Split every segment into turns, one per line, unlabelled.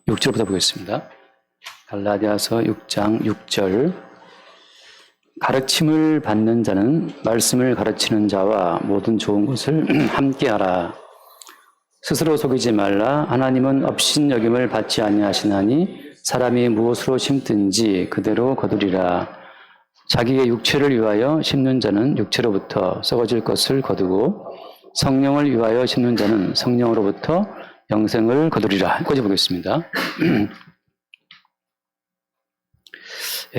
6절부터 보겠습니다. 갈라디아서 6장 6절. 가르침을 받는 자는 말씀을 가르치는 자와 모든 좋은 것을 함께하라. 스스로 속이지 말라. 하나님은 업신여김을 받지 아니하시나니 사람이 무엇으로 심든지 그대로 거두리라. 자기의 육체를 위하여 심는 자는 육체로부터 썩어질 것을 거두고 성령을 위하여 심는 자는 성령으로부터 영생을 거두리라. 여기까지 보겠습니다.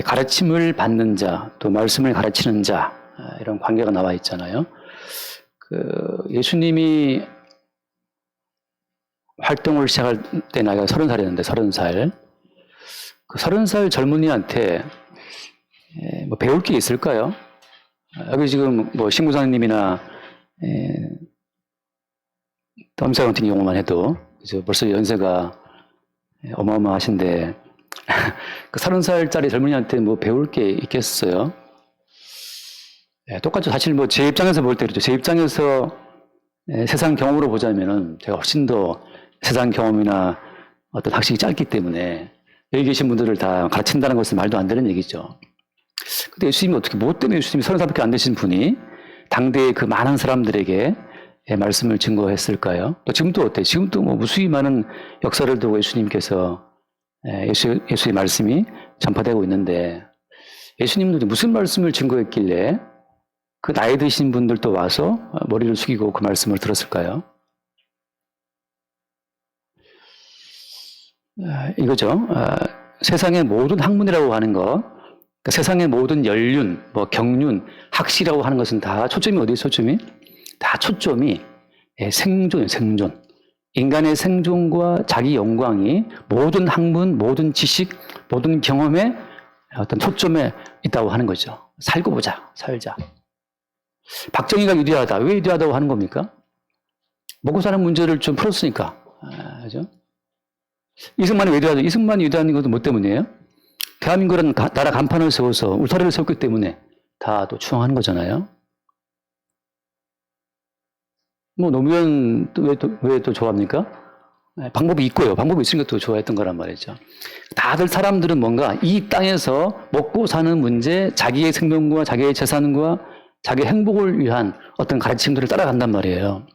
가르침을 받는 자, 또 말씀을 가르치는 자, 이런 관계가 나와 있잖아요. 예수님이 활동을 시작할 때 나이가 30살이었는데, 30살. 그 30살 젊은이한테 뭐 배울 게 있을까요? 여기 지금 뭐 신구사님이나 덤사 같은 경우만 해도 벌써 연세가 어마어마하신데 그 30살짜리 젊은이한테 뭐 배울 게 있겠어요? 똑같죠. 사실 뭐 제 입장에서 볼 때 그렇죠. 제 입장에서 세상 경험으로 보자면은 제가 훨씬 더 세상 경험이나 어떤 학식이 짧기 때문에 여기 계신 분들을 다 가르친다는 것은 말도 안 되는 얘기죠. 근데 예수님이 어떻게, 뭐 때문에 예수님이 30살밖에 안 되신 분이 당대의 그 많은 사람들에게 말씀을 증거했을까요? 또 지금도 어때요? 지금도 뭐 무수히 많은 역사를 두고 예수님께서 예수의 말씀이 전파되고 있는데 예수님도 무슨 말씀을 증거했길래 그 나이 드신 분들도 와서 머리를 숙이고 그 말씀을 들었을까요? 이거죠. 세상의 모든 학문이라고 하는 것, 그러니까 세상의 모든 연륜, 뭐 경륜, 학시라고 하는 것은 다 초점이 어디에 초점이? 다 초점이 생존이에요, 생존. 인간의 생존과 자기 영광이 모든 학문, 모든 지식, 모든 경험에 어떤 초점에 있다고 하는 거죠. 살고 보자, 살자. 박정희가 위대하다. 왜 위대하다고 하는 겁니까? 먹고 사는 문제를 좀 풀었으니까. 그죠? 이승만이 위대하다. 이승만이 위대한 것도 뭐 때문이에요? 대한민국은 나라 간판을 세워서 울타리를 세웠기 때문에 다 또 추앙하는 거잖아요. 뭐 노무현 왜 또 좋아합니까? 방법이 있고요. 방법이 있으니까 또 좋아했던 거란 말이죠. 다들 사람들은 뭔가 이 땅에서 먹고 사는 문제, 자기의 생명과 자기의 재산과 자기의 행복을 위한 어떤 가르침들을 따라간단 말이에요.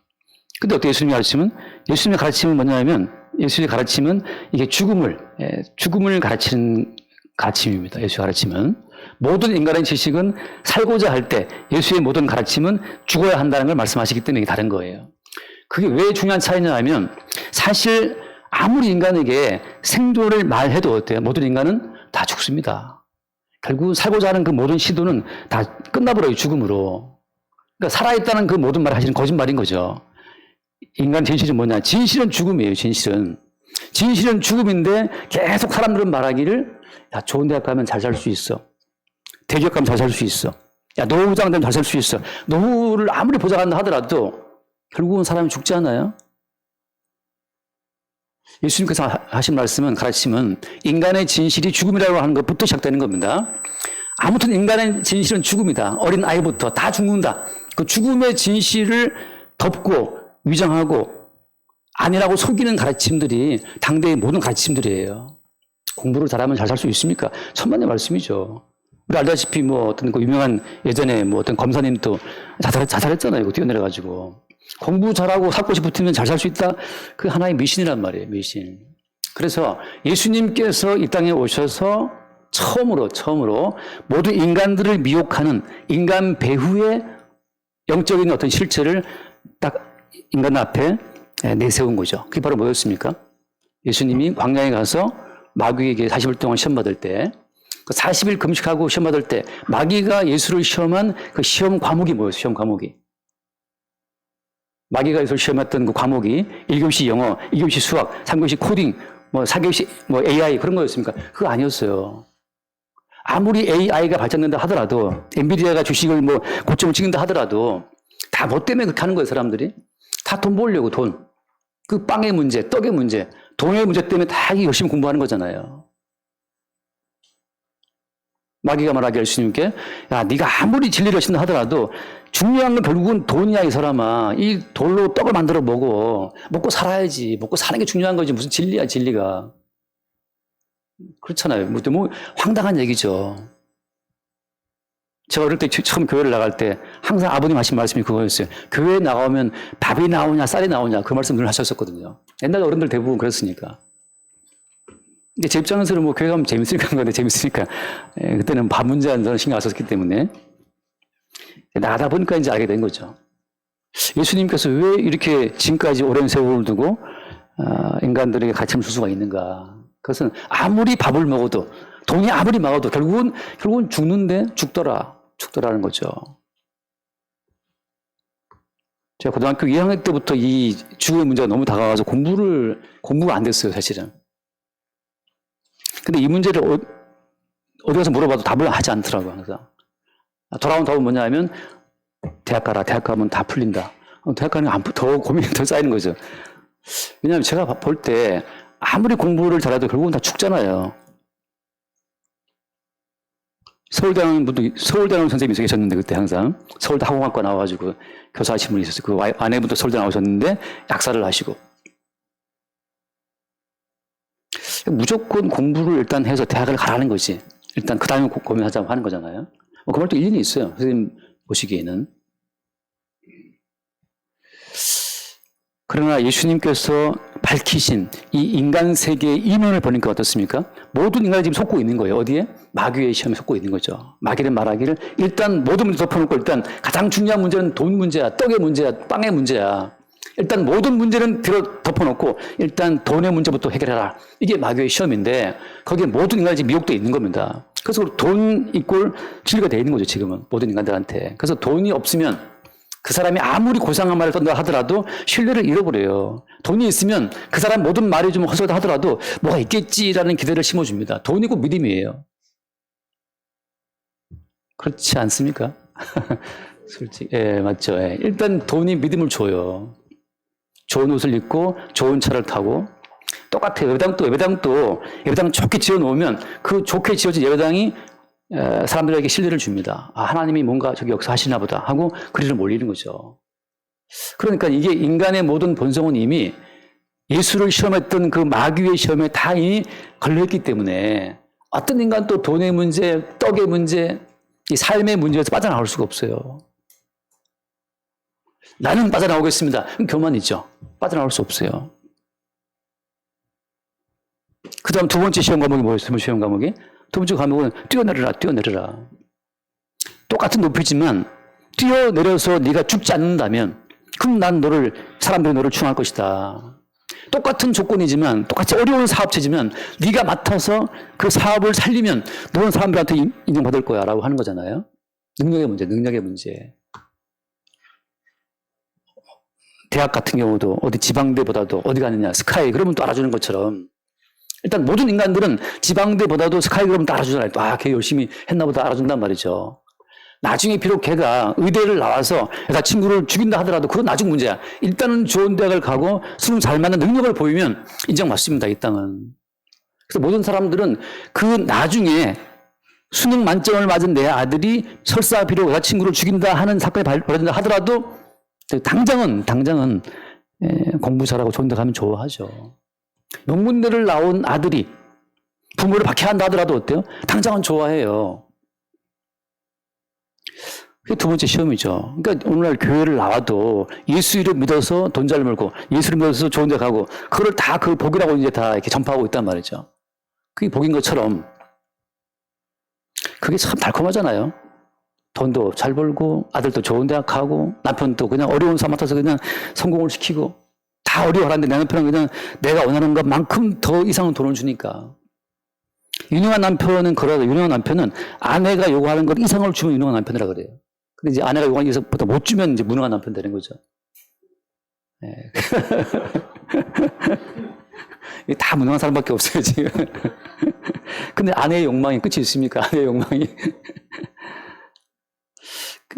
근데 어떻게 예수님의 가르침은? 예수님의 가르침은 뭐냐면 예수의 가르침은 이게 죽음을 가르치는 가르침입니다. 예수의 가르침은. 모든 인간의 지식은 살고자 할 때 예수의 모든 가르침은 죽어야 한다는 걸 말씀하시기 때문에 이게 다른 거예요. 그게 왜 중요한 차이냐 하면 사실 아무리 인간에게 생존을 말해도 어때요? 모든 인간은 다 죽습니다. 결국 살고자 하는 그 모든 시도는 다 끝나버려요. 죽음으로. 그러니까 살아있다는 그 모든 말을 사실은 거짓말인 거죠. 인간 진실은 뭐냐? 진실은 죽음이에요. 진실은 죽음인데 계속 사람들은 말하기를 야, 좋은 대학 가면 잘 살 수 있어. 대기업 가면 잘 살 수 있어. 야, 노후장 되면 잘 살 수 있어. 노후를 아무리 보장한다 하더라도 결국은 사람이 죽지 않아요? 예수님께서 하신 말씀은, 가르침은 인간의 진실이 죽음이라고 하는 것부터 시작되는 겁니다. 아무튼 인간의 진실은 죽음이다. 어린 아이부터 다 죽는다. 그 죽음의 진실을 덮고 위장하고 아니라고 속이는 가르침들이 당대의 모든 가르침들이에요. 공부를 잘하면 잘 살 수 있습니까? 천만의 말씀이죠. 우리 알다시피 뭐 어떤 그 유명한 예전에 뭐 어떤 검사님도 자살했잖아요. 이거 뛰어내려가지고. 공부 잘하고 사고시 붙으면 잘 살 수 있다? 그 하나의 미신이란 말이에요. 미신. 그래서 예수님께서 이 땅에 오셔서 처음으로 모든 인간들을 미혹하는 인간 배후의 영적인 어떤 실체를 딱 인간 앞에 내세운 거죠. 그게 바로 뭐였습니까? 예수님이 광야에 가서 마귀에게 40일 동안 시험 받을 때, 그 40일 금식하고 시험 받을 때 마귀가 예수를 시험한 그 시험 과목이 뭐였어요? 시험 과목이. 마귀가 예수를 시험했던 그 과목이 1교시 영어, 2교시 수학, 3교시 코딩, 뭐 4교시 뭐 AI 그런 거였습니까? 그거 아니었어요. 아무리 AI가 발전된다 하더라도, 엔비디아가 주식을 뭐 고점을 찍는다 하더라도 다 뭐 때문에 그렇게 하는 거예요, 사람들이? 다 돈 벌려고, 돈. 그 빵의 문제, 떡의 문제, 돈의 문제 때문에 다 열심히 공부하는 거잖아요. 마귀가 말하기를 예수님께, 야, 네가 아무리 진리를 하신다 하더라도 중요한 건 결국은 돈이야, 이 사람아. 이 돌로 떡을 만들어 먹고 살아야지. 먹고 사는 게 중요한 거지. 무슨 진리야, 진리가. 그렇잖아요. 뭐 황당한 얘기죠. 제가 어릴 때 처음 교회를 나갈 때 항상 아버님 하신 말씀이 그거였어요. 교회에 나가면 밥이 나오냐 쌀이 나오냐 그 말씀 늘 하셨었거든요. 옛날 어른들 대부분 그랬으니까. 근데 제 입장에서는 뭐 교회 가면 재밌으니까 한 건데 재밌으니까 그때는 밥 문제는 저는 신경 안 썼기 때문에 나가다 보니까 이제 알게 된 거죠. 예수님께서 왜 이렇게 지금까지 오랜 세월을 두고 인간들에게 가르침을 줄 수가 있는가. 그것은 아무리 밥을 먹어도 돈이 아무리 많아도 결국은 죽는데 죽더라는 거죠. 제가 고등학교 2학년 때부터 이 죽음의 문제가 너무 다가와서 공부가 안 됐어요, 사실은. 근데 이 문제를 어디 가서 물어봐도 답을 하지 않더라고요, 항상. 돌아온 답은 뭐냐 하면, 대학 가라. 대학 가면 다 풀린다. 대학 가는 게 더 고민이 더 쌓이는 거죠. 왜냐하면 제가 볼 때 아무리 공부를 잘해도 결국은 다 죽잖아요. 서울대학원 선생님이 계셨는데, 그때 항상. 서울대 항공학과 나와가지고 교사하신 분이 있었어요. 그 아내분도 서울대 나오셨는데, 약사를 하시고. 무조건 공부를 일단 해서 대학을 가라는 거지. 일단 그 다음에 고민하자고 하는 거잖아요. 그 말도 일리는 있어요. 선생님 보시기에는. 그러나 예수님께서 밝히신 이 인간 세계의 이면을 보니까 어떻습니까? 모든 인간이 지금 속고 있는 거예요. 어디에? 마귀의 시험에 속고 있는 거죠. 마귀는 말하기를 일단 모든 문제 덮어놓고 일단 가장 중요한 문제는 돈 문제야, 떡의 문제야, 빵의 문제야. 일단 모든 문제는 덮어놓고 일단 돈의 문제부터 해결해라. 이게 마귀의 시험인데 거기에 모든 인간이 지금 미혹되어 있는 겁니다. 그래서 돈 이꼴 진리가 되어 있는 거죠, 지금은. 모든 인간들한테. 그래서 돈이 없으면 그 사람이 아무리 고상한 말을 떤다 하더라도 신뢰를 잃어버려요. 돈이 있으면 그 사람 모든 말이 좀 허술하다 하더라도 뭐가 있겠지라는 기대를 심어줍니다. 돈이 곧 믿음이에요. 그렇지 않습니까? 솔직히, 예, 맞죠. 예. 일단 돈이 믿음을 줘요. 좋은 옷을 입고 좋은 차를 타고 똑같아요. 예배당 좋게 지어 놓으면 그 좋게 지어진 예배당이 사람들에게 신뢰를 줍니다. 아, 하나님이 뭔가 저기 역사하시나 보다 하고 그리를 몰리는 거죠. 그러니까 이게 인간의 모든 본성은 이미 예수를 시험했던 그 마귀의 시험에 다 이미 걸려있기 때문에 어떤 인간도 돈의 문제, 떡의 문제, 이 삶의 문제에서 빠져나올 수가 없어요. 나는 빠져나오겠습니다. 그럼 교만이죠. 빠져나올 수 없어요. 그 다음 두 번째 시험 과목이 뭐였어요? 시험 과목이? 두 번째 과목은 뛰어내려라. 똑같은 높이지만 뛰어내려서 네가 죽지 않는다면 그럼 사람들이 너를 추앙할 것이다. 똑같은 조건이지만 똑같이 어려운 사업체지만 네가 맡아서 그 사업을 살리면 너는 사람들한테 인정받을 거야 라고 하는 거잖아요. 능력의 문제. 대학 같은 경우도 어디 지방대보다도 어디 가느냐 스카이 그러면 또 알아주는 것처럼 일단 모든 인간들은 지방대보다도 스카이 그러면 또 알아주잖아요. 아, 걔 열심히 했나 보다 알아준단 말이죠. 나중에 비록 걔가 의대를 나와서 여자 친구를 죽인다 하더라도 그건 나중 문제야. 일단은 좋은 대학을 가고 수능 잘 맞는 능력을 보이면 인정받습니다. 이 땅은. 그래서 모든 사람들은 그 나중에 수능 만점을 맞은 내 아들이 설사 비록 여자 친구를 죽인다 하는 사건이 벌어진다 하더라도 당장은 공부 잘하고 좋은 데 가면 좋아하죠. 명문대를 나온 아들이 부모를 박해한다 하더라도 어때요? 당장은 좋아해요. 그게 두 번째 시험이죠. 그러니까 오늘날 교회를 나와도 예수 이름 믿어서 돈 잘 벌고 예수 이름 믿어서 좋은 데 가고 그걸 다 그 복이라고 이제 다 이렇게 전파하고 있단 말이죠. 그게 복인 것처럼 그게 참 달콤하잖아요. 돈도 잘 벌고 아들도 좋은 대학 가고 남편도 그냥 어려운 사람 맡아서 그냥 성공을 시키고 다 어려워하는데 내 남편은 그냥 내가 원하는 것만큼 더 이상은 돈을 주니까. 유능한 남편은 그러다. 유능한 남편은 아내가 요구하는 것 이상을 주면 유능한 남편이라 그래요. 근데 이제 아내가 요구하는 것보다 못 주면 이제 무능한 남편 되는 거죠. 네. 이게 다 무능한 사람밖에 없어요, 지금. 근데 아내의 욕망이 끝이 있습니까? 아내의 욕망이.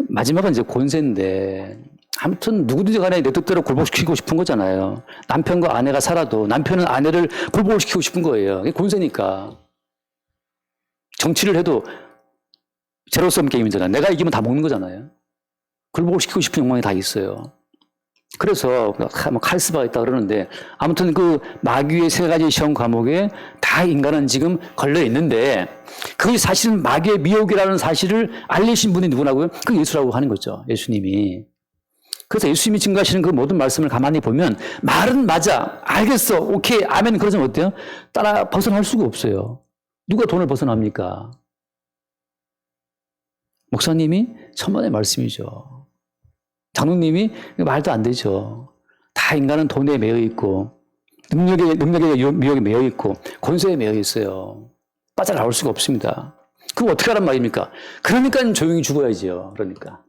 마지막은 이제 권세인데, 아무튼 누구든지 간에 내 뜻대로 굴복시키고 싶은 거잖아요. 남편과 아내가 살아도 남편은 아내를 굴복을 시키고 싶은 거예요. 이게 권세니까. 정치를 해도 제로섬 게임이잖아요. 내가 이기면 다 먹는 거잖아요. 굴복을 시키고 싶은 욕망이 다 있어요. 그래서 뭐 칼스바가 있다 그러는데 아무튼 그 마귀의 세 가지 시험 과목에 다 인간은 지금 걸려 있는데 그게 사실은 마귀의 미혹이라는 사실을 알리신 분이 누구라고요? 그 예수라고 하는 거죠. 예수님이. 그래서 예수님이 증거하시는 그 모든 말씀을 가만히 보면 말은 맞아. 알겠어. 오케이. 아멘. 그러지만 어때요? 따라 벗어날 수가 없어요. 누가 돈을 벗어납니까? 목사님이 천만의 말씀이죠. 장로님이 말도 안 되죠. 다 인간은 돈에 매여 있고 능력의 미혹에 매여 있고 권세에 매여 있어요. 빠져나올 수가 없습니다. 그거 어떻게 하란 말입니까? 그러니까 조용히 죽어야지요. 그러니까.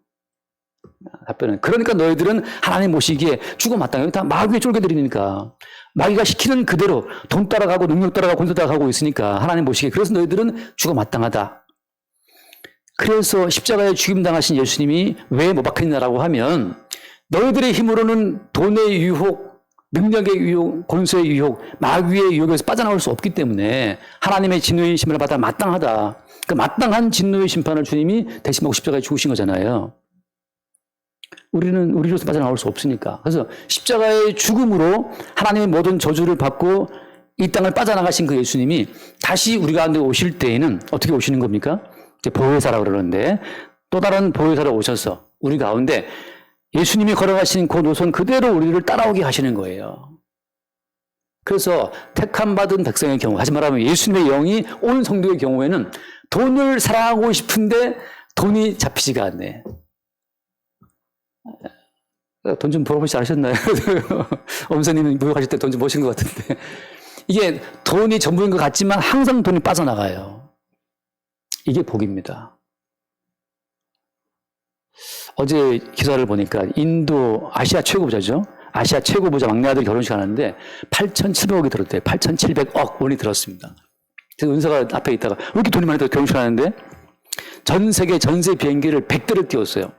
답변은 그러니까 너희들은 하나님 모시기에 죽어 마땅해요. 다 마귀의 쫄개들이니까. 마귀가 시키는 그대로 돈 따라가고 능력 따라가고 권세 따라가고 있으니까 하나님 모시기에. 그래서 너희들은 죽어 마땅하다. 그래서 십자가에 죽임당하신 예수님이 왜 못 박혔냐라고 하면 너희들의 힘으로는 돈의 유혹, 능력의 유혹, 권세의 유혹, 마귀의 유혹에서 빠져나올 수 없기 때문에 하나님의 진노의 심판을 받아 마땅하다. 그 마땅한 진노의 심판을 주님이 대신하고 십자가에 죽으신 거잖아요. 우리로서 빠져나올 수 없으니까. 그래서 십자가의 죽음으로 하나님의 모든 저주를 받고 이 땅을 빠져나가신 그 예수님이 다시 우리 가운데 오실 때에는 어떻게 오시는 겁니까? 이제 보혜사라고 그러는데 또 다른 보혜사로 오셔서 우리 가운데 예수님이 걸어가신 그 노선 그대로 우리를 따라오게 하시는 거예요. 그래서 택함 받은 백성의 경우, 하지 말하면 예수님의 영이 온 성도의 경우에는 돈을 사랑하고 싶은데 돈이 잡히지가 않네. 돈 좀 벌어보지 않으셨나요? 엄사님은 무역하실 때 돈 좀 버신 것 같은데. 이게 돈이 전부인 것 같지만 항상 돈이 빠져나가요. 이게 복입니다. 어제 기사를 보니까 인도 아시아 최고 부자죠. 아시아 최고 부자 막내 아들 결혼식 하는데 8,700억이 들었대요. 8,700억 원이 들었습니다. 그래서 은사가 앞에 있다가 왜 이렇게 돈이 많이 들어 결혼식 하는데 전 세계 전세 비행기를 100대를 띄웠어요.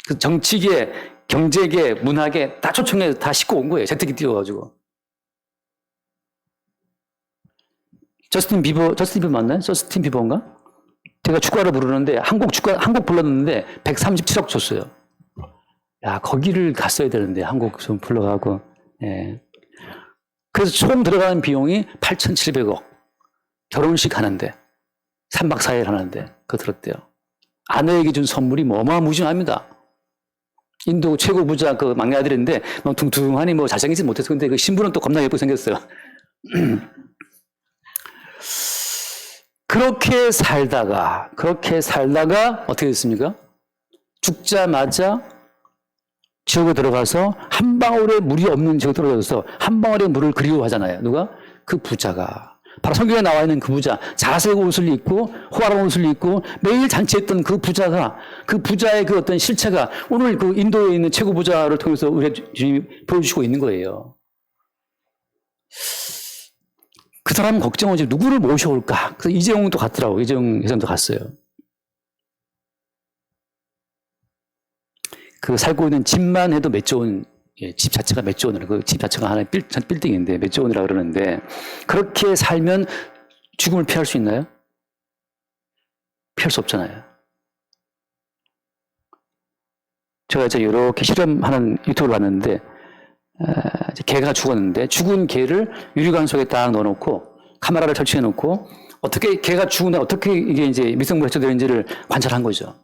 그 정치계, 경제계, 문화계 다 초청해서 다 싣고 온 거예요. 제트기 띄워가지고. 저스틴 비버 맞나요? 저스틴 비버인가? 제가 축가를 부르는데 한국 불렀는데 137억 줬어요. 야, 거기를 갔어야 되는데 한국 좀 불러가고. 예. 그래서 총 들어가는 비용이 8,700억. 결혼식 하는데 3박 4일 하는데 그거 들었대요. 아내에게 준 선물이 뭐 어마무시합니다. 인도 최고 부자 그 막내 아들인데 너무 둥둥하니 뭐 잘생기지 못해서 근데 그 신부는 또 겁나 예쁘게 생겼어요. 그렇게 살다가 어떻게 됐습니까? 죽자마자 지옥에 들어가서 한 방울의 물이 없는 지옥에 들어가서 한 방울의 물을 그리워하잖아요. 누가? 그 부자가. 바로 성경에 나와 있는 그 부자. 자색 옷을 입고 호화로운 옷을 입고 매일 잔치했던 그 부자가 그 부자의 그 어떤 실체가 오늘 그 인도에 있는 최고 부자를 통해서 우리 주님이 보여주시고 있는 거예요. 그 사람 걱정은 이제 누구를 모셔올까? 그래서 이재용도 갔더라고. 이재용 회장도 갔어요. 그 살고 있는 집만 해도 몇 조 원, 집 자체가 몇 조 원이라, 그 집 자체가 하나의 빌딩인데 몇 조 원이라 그러는데 그렇게 살면 죽음을 피할 수 있나요? 피할 수 없잖아요. 제가 이제 이렇게 실험하는 유튜브를 봤는데 개가 죽었는데 죽은 개를 유리관 속에 딱 넣어놓고 카메라를 설치해놓고 어떻게 개가 죽은 날 어떻게 이게 이제 미생물 해처되는지를 관찰한 거죠.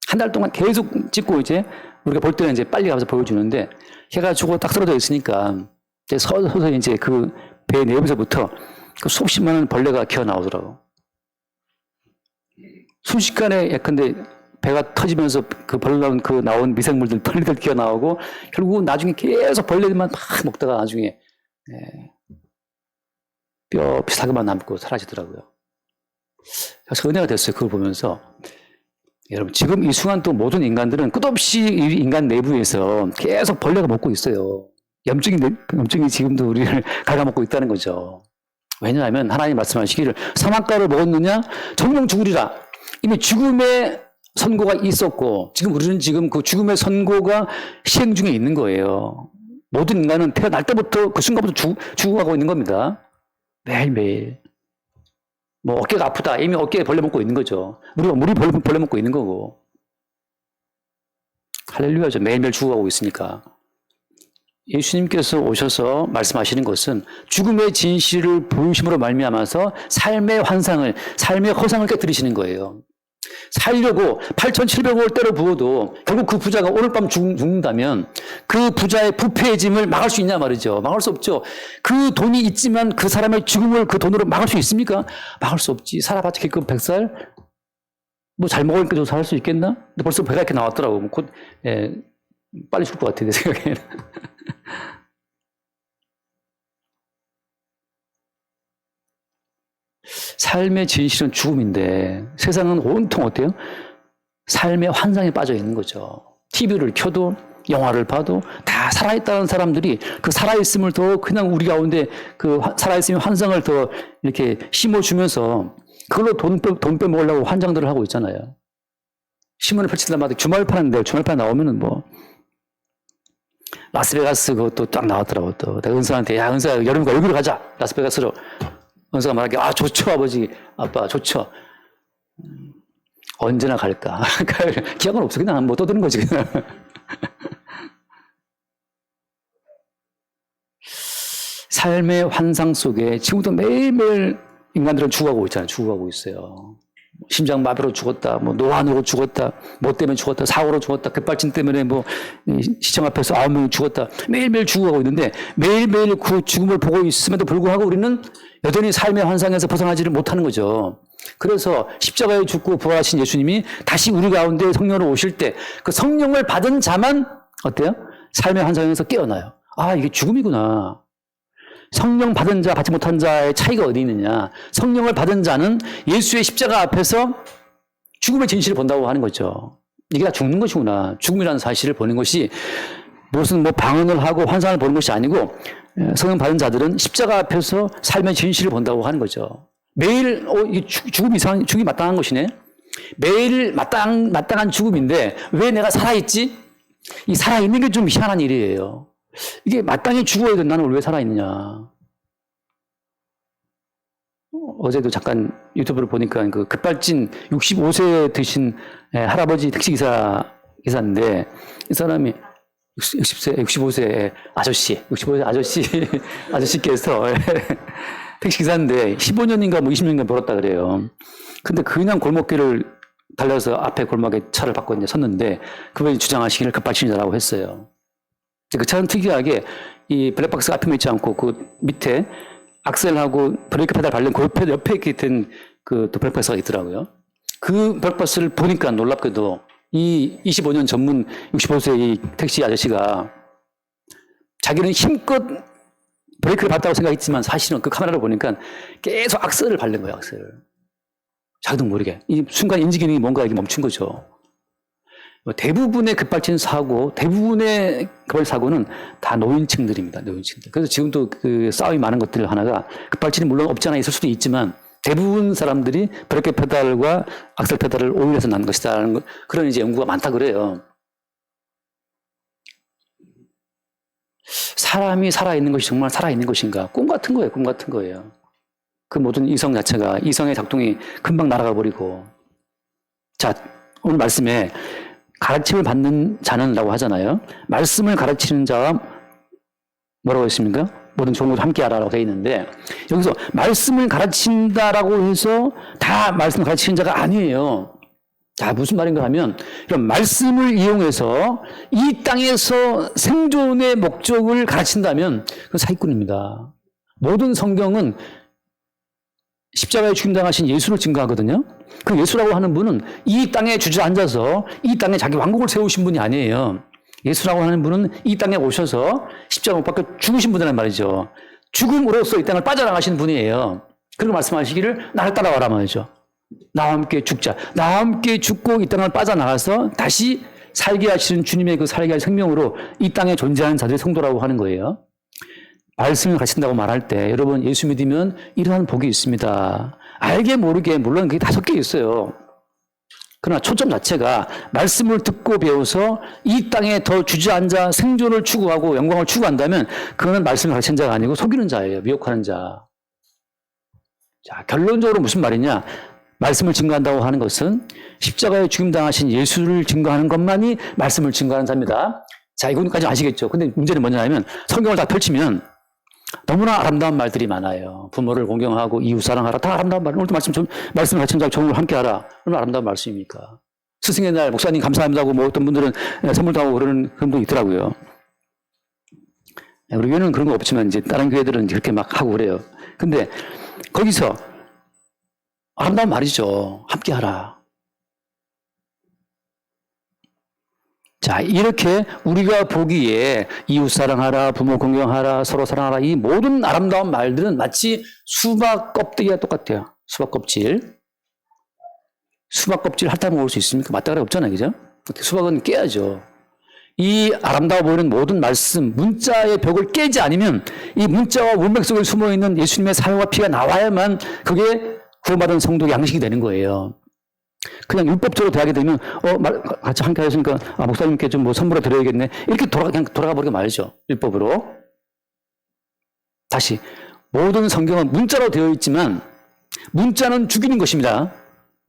한 달 동안 계속 찍고 이제 우리가 볼 때는 이제 빨리 가서 보여주는데 개가 죽어 딱 쓰러져 있으니까 이제 서서히 이제 그 배 내부에서부터 그 수십 많은 벌레가 기어 나오더라고. 순식간에 예컨대 배가 터지면서 그 나온 미생물들, 벌레들 기어 나오고 결국 나중에 계속 벌레들만 막 먹다가 나중에 뼈 비슷하게만 남고 사라지더라고요. 그래서 은혜가 됐어요. 그걸 보면서. 여러분, 지금 이 순간 또 모든 인간들은 끝없이 이 인간 내부에서 계속 벌레가 먹고 있어요. 염증이 지금도 우리를 갉아먹고 있다는 거죠. 왜냐하면 하나님 말씀하시기를 사막가를 먹었느냐? 정령 죽으리라. 이미 죽음의 선고가 있었고 지금 우리는 지금 그 죽음의 선고가 시행 중에 있는 거예요. 모든 인간은 태어날 때부터 그 순간부터 죽어가고 있는 겁니다. 매일매일. 뭐 어깨가 아프다. 이미 어깨에 벌레 먹고 있는 거죠. 물이 벌레 먹고 있는 거고. 할렐루야죠. 매일매일 죽어가고 있으니까. 예수님께서 오셔서 말씀하시는 것은 죽음의 진실을 보이심으로 말미암아서 삶의 환상을, 삶의 허상을 깨뜨리시는 거예요. 살려고 8,700억을 때려 부어도 결국 그 부자가 오늘 밤 죽는다면 그 부자의 부패해짐을 막을 수 있냐 말이죠. 막을 수 없죠. 그 돈이 있지만 그 사람의 죽음을 그 돈으로 막을 수 있습니까? 막을 수 없지. 살아봤자 기껏 100살? 뭐 잘 먹으니까 좀 살 수 있겠나? 근데 벌써 배가 이렇게 나왔더라고. 곧, 빨리 죽을 것 같아, 내 생각에는. 삶의 진실은 죽음인데 세상은 온통 어때요? 삶의 환상에 빠져 있는 거죠. TV를 켜도 영화를 봐도 다 살아있다는 사람들이 그 살아있음을 더 그냥 우리 가운데 그 살아있음의 환상을 더 이렇게 심어주면서 그걸로 돈 빼먹으려고 환장들을 하고 있잖아요. 신문을 펼치다마다 주말판 나오면은 뭐 라스베가스 그것도 딱 나왔더라고. 또 내가 은서한테 야 은서야 여름과 여기로 가자 라스베가스로. 은서가 말하기 좋죠 아버지 아빠 좋죠. 언제나 갈까. 기약은 없어. 그냥 뭐 떠드는 거지 그냥. 삶의 환상 속에 지금도 매일매일 인간들은 죽어가고 있잖아요. 죽어가고 있어요. 심장마비로 죽었다, 뭐 노안으로 죽었다, 뭐 때문에 죽었다, 사고로 죽었다, 급발진 때문에 뭐 시청 앞에서 9명이 죽었다. 매일매일 죽어가고 있는데 매일매일 그 죽음을 보고 있음에도 불구하고 우리는 여전히 삶의 환상에서 벗어나지를 못하는 거죠. 그래서 십자가에 죽고 부활하신 예수님이 다시 우리 가운데 성령으로 오실 때 그 성령을 받은 자만 어때요? 삶의 환상에서 깨어나요. 아, 이게 죽음이구나. 성령 받은 자, 받지 못한 자의 차이가 어디 있느냐. 성령을 받은 자는 예수의 십자가 앞에서 죽음의 진실을 본다고 하는 거죠. 이게 다 죽는 것이구나. 죽음이라는 사실을 보는 것이 무슨 뭐 방언을 하고 환상을 보는 것이 아니고 성령 받은 자들은 십자가 앞에서 삶의 진실을 본다고 하는 거죠. 매일 죽음이 마땅한 것이네. 매일 마땅한 죽음인데 왜 내가 살아있지? 이 살아있는 게 좀 희한한 일이에요. 이게 마땅히 죽어야 돼. 나는 왜 살아있느냐. 어제도 잠깐 유튜브를 보니까 그 급발진 65세 드신 할아버지 택시기사인데 이 사람이 65세 아저씨께서 택시기사인데 15년인가 뭐 20년인가 벌었다 그래요. 근데 그냥 골목길을 달려서 앞에 골목에 차를 받고 이제 섰는데 그분이 주장하시기를 급발진이라고 했어요. 그 차는 특이하게 이 블랙박스가 앞에 있지 않고 그 밑에 악셀하고 브레이크 페달 밟는 그 옆에 이렇게 된 그 블랙박스가 있더라고요. 그 블랙박스를 보니까 놀랍게도 이 25년 전문 65세 이 택시 아저씨가 자기는 힘껏 브레이크를 밟았다고 생각했지만 사실은 그 카메라를 보니까 계속 악셀을 밟는 거예요, 악셀을. 자기도 모르게. 이 순간 인지 기능이 뭔가 이게 멈춘 거죠. 대부분의 급발진 사고, 대부분의 급발 사고는 다 노인층들입니다. 노인층들. 그래서 지금도 그 싸움이 많은 것들 하나가 급발진이 물론 없지 않아 있을 수도 있지만 대부분 사람들이 브레이크 페달과 악셀 페달을 오일해서 난 것이다라는 거, 그런 이제 연구가 많다 그래요. 사람이 살아있는 것이 정말 살아있는 것인가? 꿈 같은 거예요. 꿈 같은 거예요. 그 모든 이성 자체가 이성의 작동이 금방 날아가 버리고. 자, 오늘 말씀에 가르침을 받는 자는라고 하잖아요. 말씀을 가르치는 자와 뭐라고 했습니까? 모든 좋은 것을 함께 하라고 되어 있는데 여기서 말씀을 가르친다라고 해서 다 말씀을 가르치는 자가 아니에요. 자, 무슨 말인가 하면 이런 말씀을 이용해서 이 땅에서 생존의 목적을 가르친다면 그건 사기꾼입니다. 모든 성경은 십자가에 죽임당하신 예수를 증거하거든요. 그 예수라고 하는 분은 이 땅에 주저앉아서 이 땅에 자기 왕국을 세우신 분이 아니에요. 예수라고 하는 분은 이 땅에 오셔서 십자가 못 박혀 죽으신 분이란 말이죠. 죽음으로써 이 땅을 빠져나가신 분이에요. 그리고 말씀하시기를 나를 따라와라 말이죠. 나와 함께 죽자. 나와 함께 죽고 이 땅을 빠져나가서 다시 살게 하시는 주님의 그 살게 할 생명으로 이 땅에 존재하는 자들이 성도라고 하는 거예요. 말씀을 가르친다고 말할 때 여러분 예수 믿으면 이러한 복이 있습니다. 알게 모르게 물론 그게 다 섞여 있어요. 그러나 초점 자체가 말씀을 듣고 배워서 이 땅에 더 주저앉아 생존을 추구하고 영광을 추구한다면 그거는 말씀을 가르친 자가 아니고 속이는 자예요. 미혹하는 자. 자, 결론적으로 무슨 말이냐? 말씀을 증거한다고 하는 것은 십자가에 죽임당하신 예수를 증거하는 것만이 말씀을 증거하는 자입니다. 자, 이거까지 아시겠죠? 근데 문제는 뭐냐면 성경을 다 펼치면 너무나 아름다운 말들이 많아요. 부모를 공경하고 이웃 사랑하라. 다 아름다운 말. 오늘도 말씀을 가르친 자 종을 함께 하라. 얼마나 아름다운 말씀입니까? 스승의 날 목사님 감사합니다고 뭐 어떤 분들은 선물도 하고 그러는 그런 분도 있더라고요. 우리 교회는 그런 거 없지만 이제 다른 교회들은 이렇게 막 하고 그래요. 근데 거기서 아름다운 말이죠. 함께 하라. 자, 이렇게 우리가 보기에 이웃 사랑하라, 부모 공경하라, 서로 사랑하라, 이 모든 아름다운 말들은 마치 수박 껍데기와 똑같아요. 수박 껍질. 수박 껍질 핥아 먹을 수 있습니까? 맞다가리 없잖아요. 그죠? 수박은 깨야죠. 이 아름다워 보이는 모든 말씀, 문자의 벽을 깨지 않으면 이 문자와 문맥 속에 숨어 있는 예수님의 사용과 피가 나와야만 그게 구원받은 성도의 양식이 되는 거예요. 그냥 율법적으로 대하게 되면, 같이 함께 하셨으니까, 목사님께 좀 뭐 선물을 드려야겠네. 이렇게 그냥 돌아가 버리고 말죠. 율법으로. 다시. 모든 성경은 문자로 되어 있지만, 문자는 죽이는 것입니다.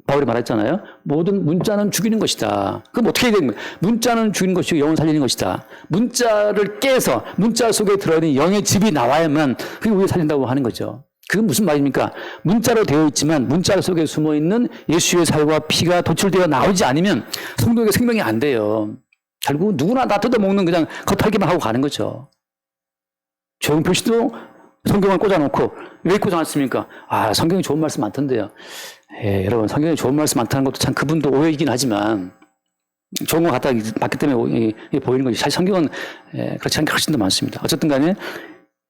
바울이 말했잖아요. 모든 문자는 죽이는 것이다. 그럼 어떻게 해야 되는 거예요? 문자는 죽이는 것이고 영은 살리는 것이다. 문자를 깨서 문자 속에 들어있는 영의 즙이 나와야만 그게 우리를 살린다고 하는 거죠. 그건 무슨 말입니까? 문자로 되어 있지만 문자 속에 숨어있는 예수의 살과 피가 도출되어 나오지 않으면 성도에게 생명이 안 돼요. 결국 누구나 다 뜯어먹는 그냥 겉핥기만 하고 가는 거죠. 좋은 표시도 성경을 꽂아놓고 왜 꽂아놨습니까? 성경에 좋은 말씀 많던데요. 여러분 성경에 좋은 말씀 많다는 것도 참 그분도 오해이긴 하지만 좋은 거 갖다 봤기 때문에 보이는 거지. 사실 성경은 그렇지 않게 훨씬 더 많습니다. 어쨌든 간에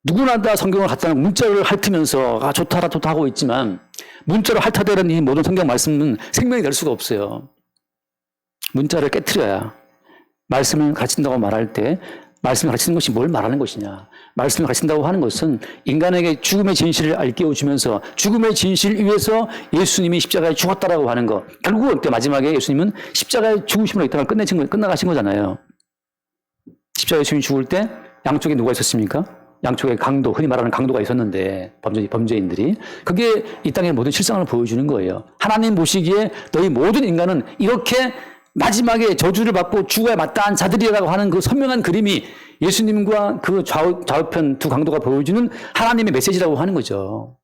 누구나 다 성경을 갖다 놓고 문자를 핥으면서 좋다 하고 있지만 문자로 핥아대는 이 모든 성경 말씀은 생명이 될 수가 없어요. 문자를 깨트려야 말씀을 가르친다고 말할 때 말씀을 가르치는 것이 뭘 말하는 것이냐. 말씀을 가르친다고 하는 것은 인간에게 죽음의 진실을 알게워주면서 죽음의 진실 위에서 예수님이 십자가에 죽었다라고 하는 것. 결국은 마지막에 예수님은 십자가에 죽으심으로 이 땅을 끝나가신 거잖아요. 십자가에 예수님이 죽을 때 양쪽에 누가 있었습니까? 양쪽에 강도, 흔히 말하는 강도가 있었는데 범죄인들이. 그게 이 땅의 모든 실상을 보여주는 거예요. 하나님 보시기에 너희 모든 인간은 이렇게 마지막에 저주를 받고 죽어야 마땅한 자들이라고 하는 그 선명한 그림이 예수님과 그 좌우편 두 강도가 보여주는 하나님의 메시지라고 하는 거죠.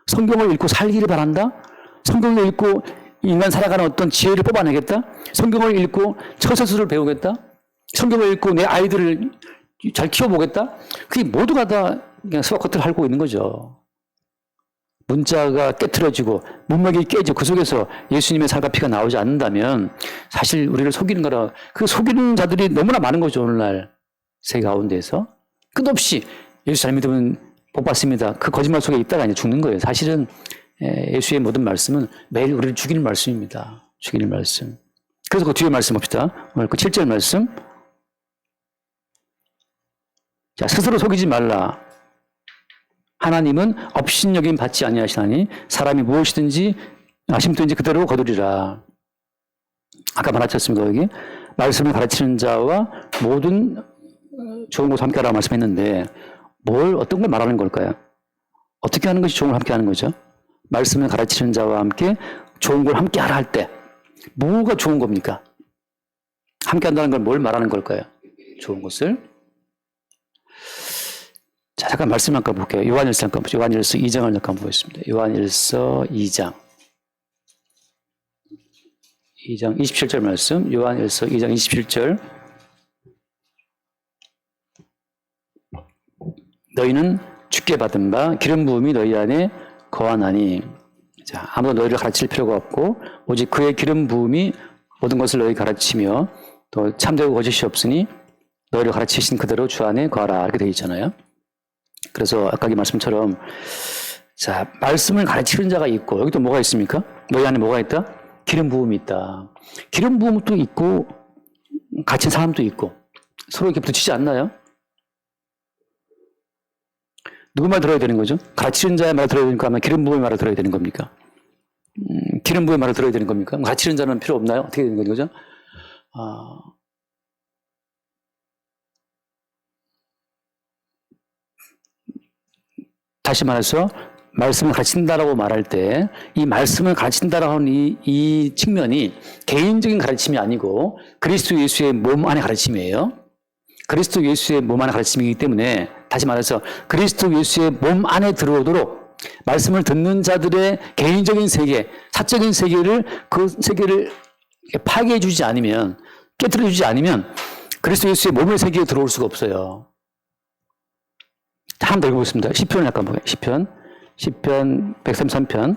성경을 읽고 살기를 바란다? 성경을 읽고 인간 살아가는 어떤 지혜를 뽑아내겠다? 성경을 읽고 처세술을 배우겠다? 성경을 읽고 내 아이들을 잘 키워보겠다? 그게 모두가 다 그냥 수박 겉을 핥고 있는 거죠. 문자가 깨트려지고 문맥이 깨지고 그 속에서 예수님의 살과 피가 나오지 않는다면 사실 우리를 속이는 거라. 그 속이는 자들이 너무나 많은 거죠. 오늘날 세계 가운데에서 끝없이 예수 잘 믿으면 복 받습니다. 그 거짓말 속에 있다가 이제 죽는 거예요. 사실은 예수의 모든 말씀은 매일 우리를 죽이는 말씀입니다. 죽이는 말씀. 그래서 그 뒤에 말씀 봅시다. 오늘 그 7절 말씀. 자, 스스로 속이지 말라. 하나님은 업신여김 받지 아니하시나니 사람이 무엇이든지 심든지 그대로 거두리라. 아까 말하셨습니다. 여기 말씀을 가르치는 자와 모든 좋은 것을 함께 하라고 말씀했는데 어떤 걸 말하는 걸까요? 어떻게 하는 것이 좋은 걸 함께 하는 거죠? 말씀을 가르치는 자와 함께 좋은 걸 함께 하라 할 때 뭐가 좋은 겁니까? 함께 한다는 걸 뭘 말하는 걸까요? 좋은 것을. 자, 잠깐 말씀 잠깐 볼게요. 요한일서 2장을 잠깐 보겠습니다. 요한일서 2장 27절 말씀. 요한일서 2장 27절. 너희는 주께 받은 바 기름 부음이 너희 안에 거하나니. 자, 아무도 너희를 가르칠 필요가 없고 오직 그의 기름 부음이 모든 것을 너희 가르치며 또 참되고 거짓이 없으니 너희를 가르치신 그대로 주 안에 거하라. 이렇게 되어 있잖아요. 그래서 아까 이 말씀처럼 자, 말씀을 가르치는 자가 있고 여기 또 뭐가 있습니까? 너희 안에 뭐가 있다? 기름 부음이 있다. 기름 부음도 있고 갇힌 사람도 있고 서로 이렇게 부딪히지 않나요? 누구 말 들어야 되는 거죠? 가르치는 자의 말을 들어야 되니까 아마 기름 부음의 말을 들어야 되는 겁니까? 기름 부음의 말을 들어야 되는 겁니까? 가르치는 자는 필요 없나요? 어떻게 되는 거죠? 다시 말해서 말씀을 가르친다라고 말할 때 이 말씀을 가르친다라고 하는 이 측면이 개인적인 가르침이 아니고 그리스도 예수의 몸 안의 가르침이에요. 그리스도 예수의 몸 안의 가르침이기 때문에 다시 말해서 그리스도 예수의 몸 안에 들어오도록 말씀을 듣는 자들의 개인적인 세계, 사적인 세계를 그 세계를 파괴해 주지 않으면 깨뜨려 주지 않으면 그리스도 예수의 몸의 세계에 들어올 수가 없어요. 한번 더 읽어보겠습니다. 시편을 약간 보게요. 시편 133편,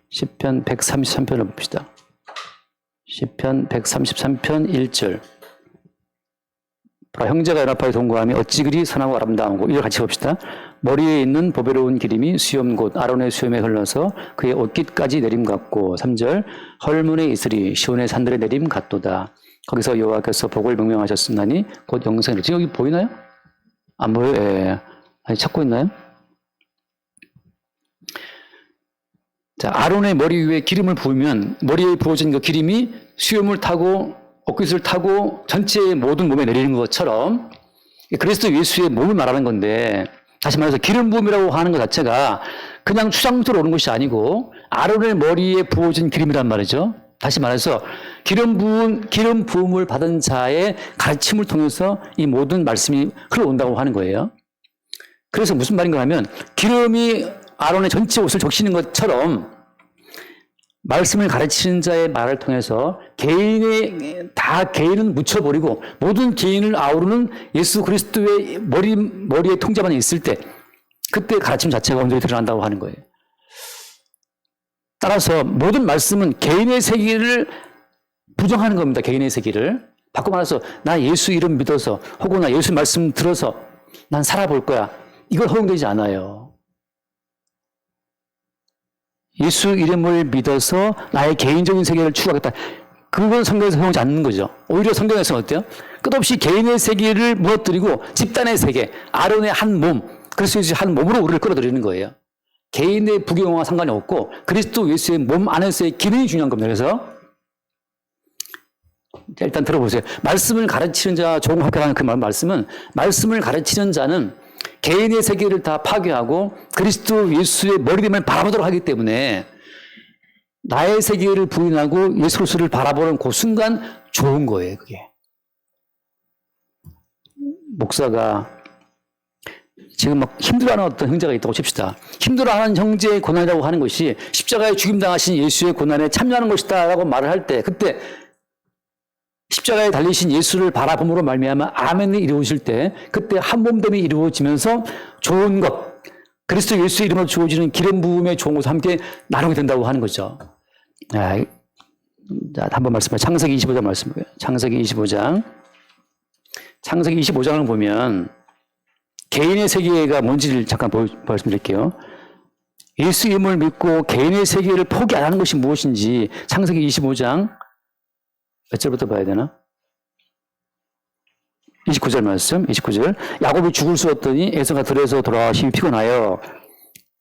시편 133편을 봅시다. 시편 133편 1절. 형제가 연합하여 동거하며 어찌 그리 선하고 아름다운고. 이걸 같이 봅시다. 머리에 있는 보배로운 기름이 수염 곧 아론의 수염에 흘러서 그의 옷깃까지 내림 같고. 3절. 헐문에 있으리 시온의 산들의 내림 같도다. 거기서 여호와께서 복을 명명하셨으나니 곧 영생이라. 지금 여기 보이나요? 안 보여요? 예. 아니, 찾고 있나요? 자, 아론의 머리 위에 기름을 부으면 머리에 부어진 그 기름이 수염을 타고 옷깃을 타고 전체의 모든 몸에 내리는 것처럼 그리스도 예수의 몸을 말하는 건데, 다시 말해서 기름 부음이라고 하는 것 자체가 그냥 추상적으로 오는 것이 아니고 아론의 머리에 부어진 기름이란 말이죠. 다시 말해서 기름 부음을 받은 자의 가르침을 통해서 이 모든 말씀이 흘러온다고 하는 거예요. 그래서 무슨 말인가 하면 기름이 아론의 전체 옷을 적시는 것처럼 말씀을 가르치는 자의 말을 통해서 개인은 묻혀버리고 모든 개인을 아우르는 예수 그리스도의 머리에 통자만 있을 때 그때 가르침 자체가 온전히 드러난다고 하는 거예요. 따라서 모든 말씀은 개인의 세계를 부정하는 겁니다. 개인의 세계를. 바꿔 말해서 나 예수 이름 믿어서 혹은 나 예수 말씀 들어서 난 살아볼 거야. 이걸 허용되지 않아요. 예수 이름을 믿어서 나의 개인적인 세계를 추구하겠다. 그건 성경에서 허용하지 않는 거죠. 오히려 성경에서는 어때요? 끝없이 개인의 세계를 무너뜨리고 집단의 세계, 아론의 한 몸, 그리스도 예수의 한 몸으로 우리를 끌어들이는 거예요. 개인의 부경과 상관이 없고 그리스도 예수의 몸 안에서의 기능이 중요한 겁니다. 그래서 일단 들어보세요. 말씀을 가르치는 자, 종합하는 그 말씀은 말씀을 가르치는 자는 개인의 세계를 다 파괴하고 그리스도 예수의 머리됨을 바라보도록 하기 때문에 나의 세계를 부인하고 예수 그리스도를 바라보는 그 순간 좋은 거예요. 그게. 목사가 지금 막 힘들어하는 어떤 형제가 있다고 칩시다. 힘들어하는 형제의 고난이라고 하는 것이 십자가에 죽임당하신 예수의 고난에 참여하는 것이다 라고 말을 할 때 그때 십자가에 달리신 예수를 바라봄으로 말미암아 아멘이 이루어질 때 그때 한 몸됨이 이루어지면서 좋은 것, 그리스도 예수의 이름으로 주어지는 기름 부음의 좋은 것을 함께 나누게 된다고 하는 거죠. 자, 한번 말씀해요. 창세기 25장 말씀해요. 창세기 25장. 창세기 25장을 보면 개인의 세계가 뭔지를 잠깐 말씀드릴게요. 예수 이름을 믿고 개인의 세계를 포기 안 하는 것이 무엇인지 창세기 25장 몇 절부터 봐야 되나? 29절 말씀, 29절. 야곱이 죽을 수 없더니 에서가 들에서 돌아와 힘이 피곤하여.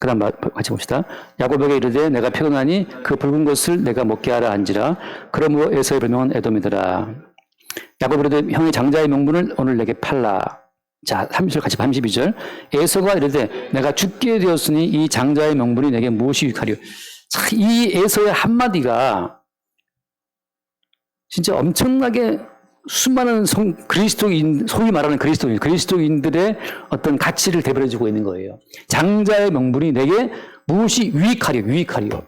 그 다음 같이 봅시다. 야곱에게 이르되 내가 피곤하니 그 붉은 것을 내가 먹게 하라 한지라. 그러므로 에서의 별명은 에돔이더라. 야곱이 이르되 형의 장자의 명분을 오늘 내게 팔라. 자, 30절 같이 32절. 에서가 이르되 내가 죽게 되었으니 이 장자의 명분이 내게 무엇이 유익하리요. 자, 이 에서의 한마디가 진짜 엄청나게 수많은 그리스도인, 소위 말하는 그리스도인들의 어떤 가치를 대변해주고 있는 거예요. 장자의 명분이 내게 무엇이 유익하리요.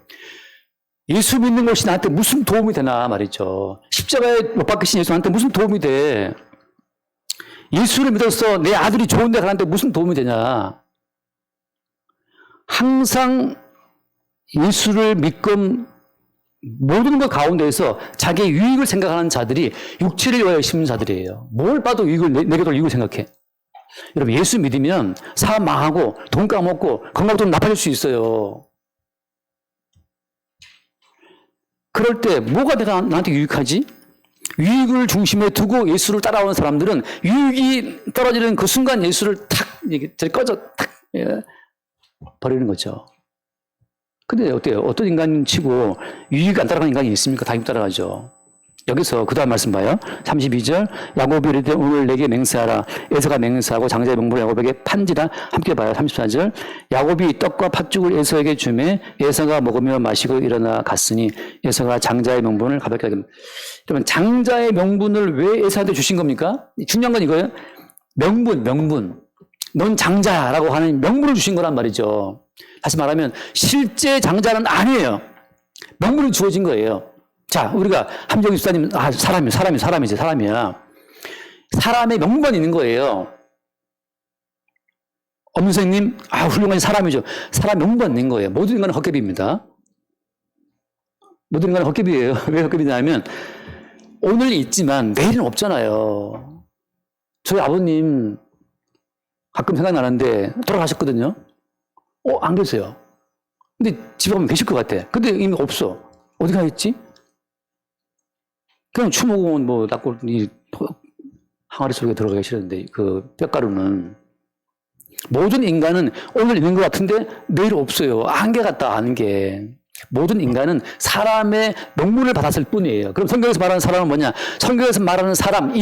예수 믿는 것이 나한테 무슨 도움이 되나 말이죠. 십자가에 못 박히신 예수 나한테 무슨 도움이 돼. 예수를 믿어서 내 아들이 좋은 데 가는데 무슨 도움이 되냐. 항상 예수를 믿건 모든 것 가운데에서 자기의 유익을 생각하는 자들이 육체를 위하여 심는 자들이에요. 뭘 봐도 유익을, 내게 더 유익을 생각해. 여러분, 예수 믿으면 사업 망하고 돈 까먹고 건강도 나빠질 수 있어요. 그럴 때 뭐가 내가 나한테 유익하지? 유익을 중심에 두고 예수를 따라오는 사람들은 유익이 떨어지는 그 순간 예수를 탁 버리는 거죠. 근데 어때요? 어떤 인간 치고 유익 안 따라가는 인간이 있습니까? 다 따라가죠. 여기서 그 다음 말씀 봐요. 32절. 야곱이 이르되 오늘 내게 맹세하라. 에서가 맹세하고 장자의 명분을 야곱에게 판지라. 함께 봐요. 34절. 야곱이 떡과 팥죽을 에서에게 주매 에서가 먹으며 마시고 일어나 갔으니 에서가 장자의 명분을 가볍게 하게. 그러면 장자의 명분을 왜 에서한테 주신 겁니까? 중요한 건 이거예요. 명분. 넌 장자라고 하는 명분을 주신 거란 말이죠. 다시 말하면 실제 장자는 아니에요. 명분이 주어진 거예요. 자, 우리가 함정희 수사님, 사람이야. 사람의 명분만 있는 거예요. 엄 선생님, 훌륭한 사람이죠. 사람 명분만 있는 거예요. 모든 인간은 헛개비입니다. 모든 인간은 헛개비예요. 왜 헛개비냐면, 오늘 있지만 내일은 없잖아요. 저희 아버님, 가끔 생각나는데, 돌아가셨거든요. 안 계세요. 근데 집에 가면 계실 것 같아. 근데 이미 없어. 어디 가 있지? 그냥 추모공원 낙골 항아리 속에 들어가 계시는데 그 뼈가루는 모든 인간은 오늘 있는 것 같은데 내일 없어요. 안개 같다, 안개. 모든 인간은 사람의 명분을 받았을 뿐이에요. 그럼 성경에서 말하는 사람은 뭐냐? 성경에서 말하는 사람,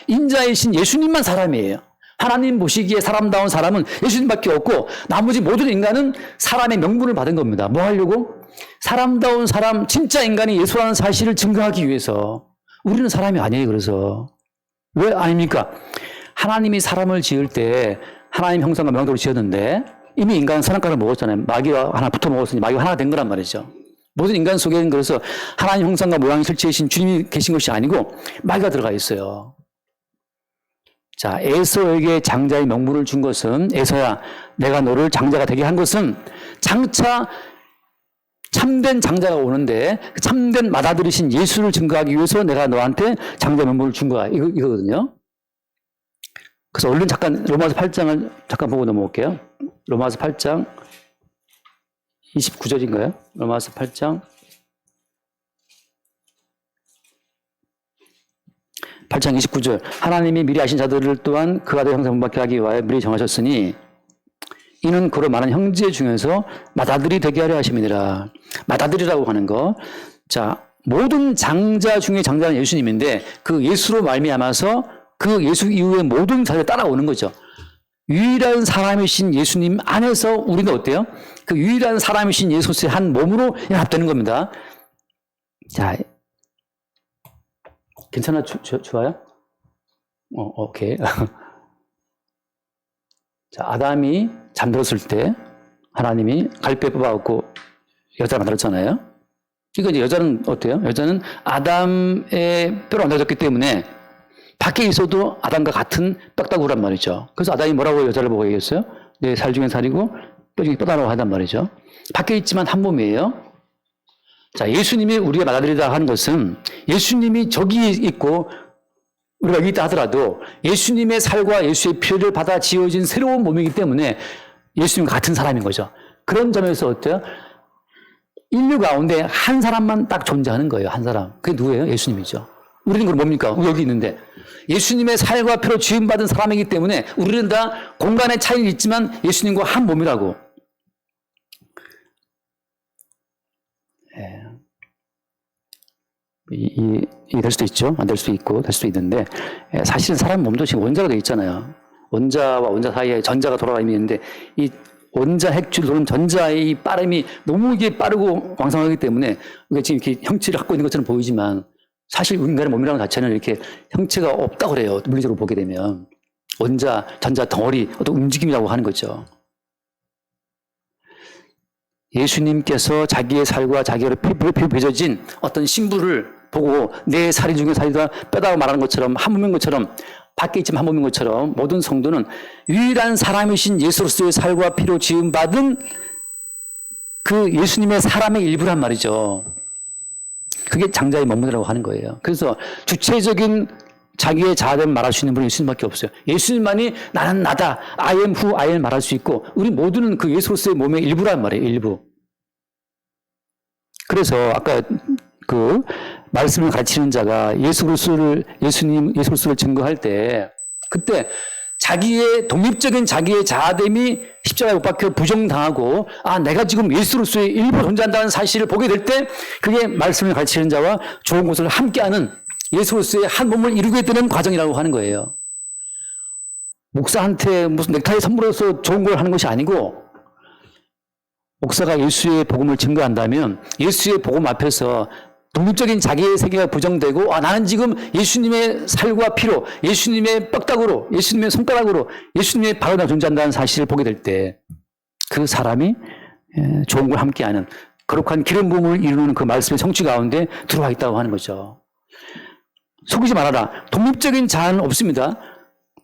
인자이신 예수님만 사람이에요. 하나님 보시기에 사람다운 사람은 예수님밖에 없고 나머지 모든 인간은 사람의 명분을 받은 겁니다. 뭐 하려고? 사람다운 사람, 진짜 인간이 예수라는 사실을 증거하기 위해서. 우리는 사람이 아니에요. 그래서 왜 아닙니까? 하나님이 사람을 지을 때 하나님 형상과 모양대로 지었는데 이미 인간은 선악과를 먹었잖아요. 마귀와 하나 붙어 먹었으니 마귀가 하나가 된 거란 말이죠. 모든 인간 속에는 그래서 하나님 형상과 모양이 실체이신 주님이 계신 것이 아니고 마귀가 들어가 있어요. 자, 에서에게 장자의 명분을 준 것은, 에서야 내가 너를 장자가 되게 한 것은 장차 참된 장자가 오는데 그 참된 맏아들이신 예수를 증거하기 위해서 내가 너한테 장자 명분을 준 거야. 이거거든요. 그래서 얼른 잠깐 로마서 8장을 잠깐 보고 넘어올게요. 로마서 8장 29절인가요? 로마서 8장 29절. 하나님이 미리 아신 자들을 또한 그 아들 형상 본받게 하기 위하여 미리 정하셨으니 이는 그로 많은 형제 중에서 맏아들이 되게 하려 하심이니라. 맏아들이라고 하는 거. 자, 모든 장자 중에 장자는 예수님인데 그 예수로 말미암아서 그 예수 이후에 모든 자들이 따라오는 거죠. 유일한 사람이신 예수님 안에서 우리는 어때요? 그 유일한 사람이신 예수의 한 몸으로 연합되는 겁니다. 자, 괜찮아? 좋아요? 오케이. 자, 아담이 잠들었을 때 하나님이 갈뼈 뽑아갖고 여자를 만들었잖아요. 그러니까 이제 여자는 어때요? 여자는 아담의 뼈로 만들어졌기 때문에 밖에 있어도 아담과 같은 뼈다구란 말이죠. 그래서 아담이 뭐라고 여자를 보고 얘기했어요? 내 살 중에 살이고 뼈 중에 뼈다라고 하단 말이죠. 밖에 있지만 한 몸이에요. 자, 예수님이 우리가 맏아들이다 하는 것은 예수님이 저기 있고 우리가 여기 있다 하더라도 예수님의 살과 예수의 피를 받아 지어진 새로운 몸이기 때문에 예수님과 같은 사람인 거죠. 그런 점에서 어때요? 인류 가운데 한 사람만 딱 존재하는 거예요. 한 사람. 그게 누구예요? 예수님이죠. 우리는 그럼 뭡니까? 여기 있는데 예수님의 살과 피로 지음받은 사람이기 때문에 우리는 다 공간의 차이는 있지만 예수님과 한 몸이라고. 될 수도 있죠. 안 될 수도 있고 될 수도 있는데 사실은 사람 몸도 지금 원자가 되어 있잖아요. 원자와 원자 사이에 전자가 돌아다니는데 이 원자 핵줄 도는 전자의 이 빠름이 너무 이게 빠르고 왕성하기 때문에 우리가 지금 이렇게 형체를 갖고 있는 것처럼 보이지만 사실 인간의 몸이라는 자체는 이렇게 형체가 없다고 그래요. 물리적으로 보게 되면 원자, 전자 덩어리 어떤 움직임이라고 하는 거죠. 예수님께서 자기의 살과 자기의 피부에 빚어진 어떤 신부를 보고 내 살이 중에 살이다 뼈다고 말하는 것처럼 한 몸인 것처럼 밖에 있지만 한 몸인 것처럼 모든 성도는 유일한 사람이신 예수로서의 살과 피로 지음받은 그 예수님의 사람의 일부란 말이죠. 그게 장자의 몸이라고 하는 거예요. 그래서 주체적인 자기의 자아됨 말할 수 있는 분은 예수님밖에 없어요. 예수님만이 나는 나다. I am who I am 말할 수 있고 우리 모두는 그 예수로서의 몸의 일부란 말이에요. 일부. 그래서 아까 그 말씀을 가르치는 자가 예수 그리스도를 증거할 때 그때 자기의 독립적인 자기의 자아됨이 십자가에 못 박혀 부정당하고 내가 지금 예수로서의 일부 존재한다는 사실을 보게 될 때 그게 말씀을 가르치는 자와 좋은 것을 함께하는 예수로서의 한 몸을 이루게 되는 과정이라고 하는 거예요. 목사한테 무슨 넥타이 선물해서 좋은 걸 하는 것이 아니고, 목사가 예수의 복음을 증거한다면 예수의 복음 앞에서 독립적인 자기의 세계가 부정되고, 나는 지금 예수님의 살과 피로, 예수님의 뼈다구로, 예수님의 손가락으로, 예수님의 발로 존재한다는 사실을 보게 될 때 그 사람이 좋은 걸 함께하는 거룩한 기름 부음을 이루는 그 말씀의 성취 가운데 들어와 있다고 하는 거죠. 속이지 말아라. 독립적인 자아는 없습니다.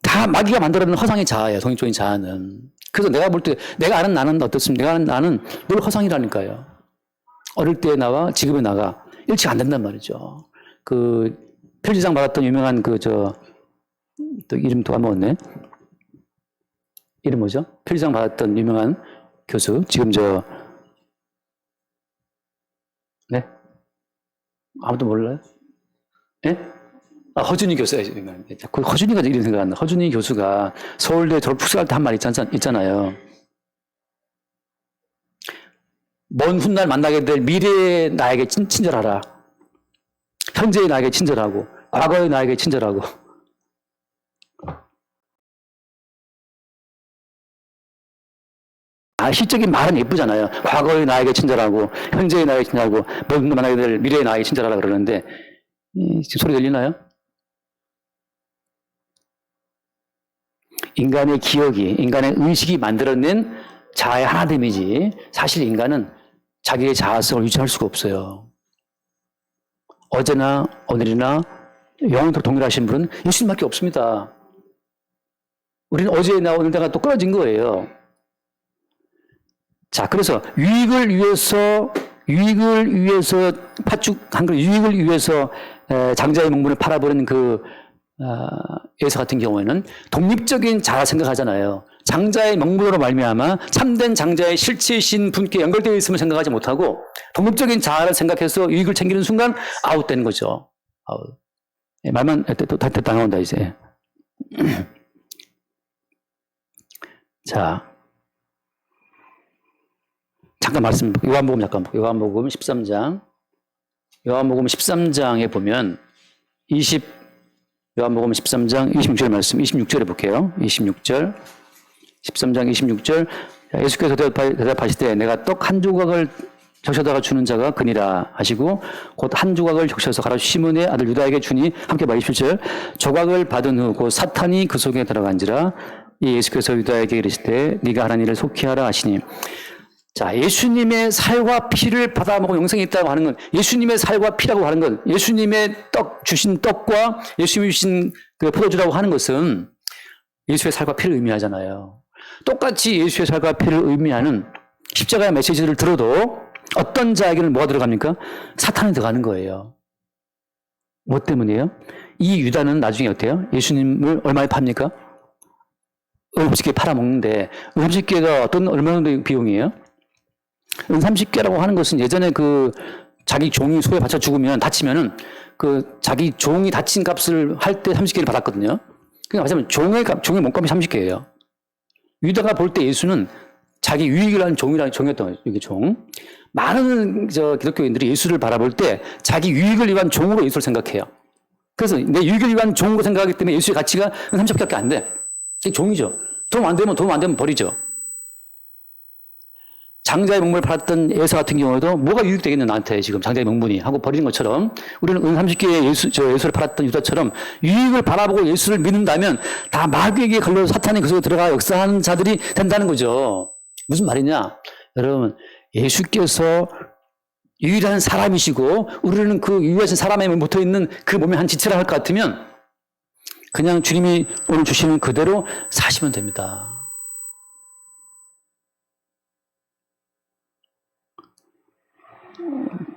다 마귀가 만들어낸 허상의 자아예요. 독립적인 자아는. 그래서 내가 볼 때 내가 아는 나는 어떻습니까? 내가 아는 나는 늘 허상이라니까요. 어릴 때 나와 지금의 나가 일치 안 된단 말이죠. 그 필지상 받았던 유명한 또 이름 또 까먹었네. 이름 뭐죠? 필지상 받았던 유명한 교수. 지금 네? 아무도 몰라요? 예? 허준희 교수가 허준이가 이런 생각 안 나. 허준희 교수가 서울대 졸업 축사할 때 한 말 있잖아요. 먼 훗날 만나게 될 미래의 나에게 친절하라. 현재의 나에게 친절하고 과거의 나에게 친절하고. 시적인 말은 예쁘잖아요. 과거의 나에게 친절하고 현재의 나에게 친절하고 먼 훗날 만나게 될 미래의 나에게 친절하라 그러는데 지금 소리 들리나요? 인간의 기억이, 인간의 의식이 만들어낸 자아의 하나됨이지 사실 인간은 자기의 자아성을 유지할 수가 없어요. 어제나 오늘이나 영원토록 동일하신 분은 예수님밖에 없습니다. 우리는 어제나 오늘다가 또 끊어진 거예요. 자, 그래서 유익을 위해서 파축한 그 유익을 위해서 장자의 명분을 팔아버리는 예서 같은 경우에는 독립적인 자아 생각하잖아요. 장자의 명분으로 말미암아 참된 장자의 실체이신 분께 연결되어 있음을 생각하지 못하고 독립적인 자아를 생각해서 유익을 챙기는 순간 아웃되는 거죠. 아웃. 말만 할 때 또 다 나온다 이제. 자, 잠깐 말씀. 요한복음 잠깐 볼게요. 요한복음 13장. 요한복음 13장에 보면 요한복음 13장 26절 말씀, 26절에 볼게요. 26절. 13장 26절. 예수께서 대답하시되 내가 떡 한 조각을 적셔다가 주는 자가 그니라 하시고 곧 한 조각을 적셔서 가라 시몬의 아들 유다에게 주니 함께 봐 27절. 조각을 받은 후 곧 사탄이 그 속에 들어간지라. 이 예수께서 유다에게 이르시되 네가 하는 일을 속히 하라 하시니. 자, 예수님의 살과 피를 받아먹고 영생이 있다고 하는 건, 예수님의 살과 피라고 하는 건, 예수님의 주신 떡과 예수님이 주신 그 포도주라고 하는 것은 예수의 살과 피를 의미하잖아요. 똑같이 예수의 살과 피를 의미하는 십자가의 메시지를 들어도 어떤 자에게는 뭐가 들어갑니까? 사탄이 들어가는 거예요. 뭐 때문이에요? 이 유다는 나중에 어때요? 예수님을 얼마에 팝니까? 은30개 팔아먹는데, 은30개가 얼마 정도 비용이에요? 은30개라고 하는 것은 예전에 자기 종이 소에 받쳐 죽으면, 다치면은, 자기 종이 다친 값을 할 때 30개를 받았거든요. 그러니까 말하자면 종의 몸값이 30개예요. 유다가 볼 때 예수는 자기 유익을 하는 종이었던 거예요. 이게 종. 많은 기독교인들이 예수를 바라볼 때 자기 유익을 위한 종으로 예수를 생각해요. 그래서 내 유익을 위한 종으로 생각하기 때문에 예수의 가치가 30개밖에 안 돼. 이게 종이죠. 도움 안 되면 버리죠. 장자의 명분을 팔았던 예서 같은 경우에도 뭐가 유익되겠냐 나한테 지금 장자의 명분이 하고 버리는 것처럼 우리는 은 30개의 예수를 팔았던 유다처럼 유익을 바라보고 예수를 믿는다면 다 마귀에게 걸려서 사탄이 그 속에 들어가 역사하는 자들이 된다는 거죠. 무슨 말이냐? 여러분, 예수께서 유일한 사람이시고 우리는 그 유일하신 사람에 붙어 있는 그 몸의 한 지체라 할 것 같으면 그냥 주님이 오늘 주시는 그대로 사시면 됩니다.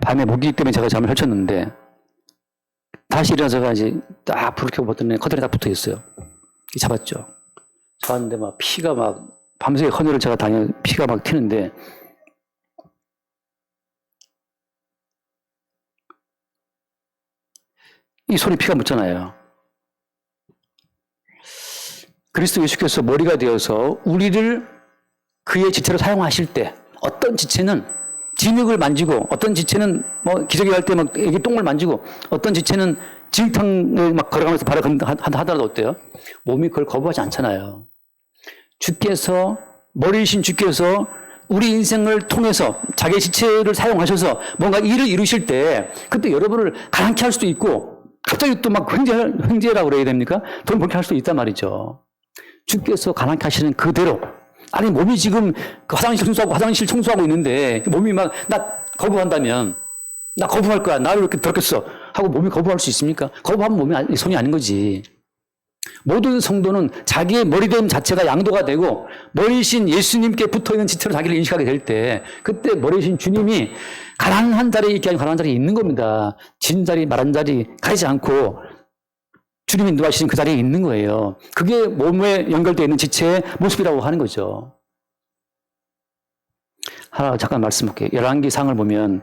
밤에 모기 때문에 제가 잠을 설쳤는데 다시 일어나서 이제 딱 불을 켜고 봤더니 커튼에 딱 붙어 있어요. 잡았죠. 잡았는데 막 피가 막 밤새 헌혈을 제가 피가 막 튀는데 이 손에 피가 묻잖아요. 그리스도 예수께서 머리가 되어서 우리를 그의 지체로 사용하실 때 어떤 지체는 진흙을 만지고 어떤 지체는 뭐 기저귀 할 때 막 애기 똥을 만지고 어떤 지체는 진흙탕을 막 걸어가면서 발을 하더라도 어때요? 몸이 그걸 거부하지 않잖아요. 주께서 머리이신 주께서 우리 인생을 통해서 자기의 지체를 사용하셔서 뭔가 일을 이루실 때 그때 여러분을 가난케 할 수도 있고 갑자기 또 막 횡재라고 그래야 됩니까? 돈 벌게 할 수도 있단 말이죠. 주께서 가난케 하시는 그대로 아니 몸이 지금 그 화장실 청소하고 있는데 몸이 막 나 거부한다면 나 거부할 거야. 나를 이렇게 더럽겠어 하고 몸이 거부할 수 있습니까? 거부하면 몸이 손이 아닌 거지. 모든 성도는 자기의 머리됨 자체가 양도가 되고 머리신 예수님께 붙어있는 지체로 자기를 인식하게 될 때 그때 머리신 주님이 가난한 자리에 있게 아니라 가난한 자리에 있는 겁니다. 진 자리 말한 자리 가리지 않고 주님이 인도하시는 그 자리에 있는 거예요. 그게 몸에 연결되어 있는 지체의 모습이라고 하는 거죠. 하나 잠깐 말씀할게요. 열왕기상을 보면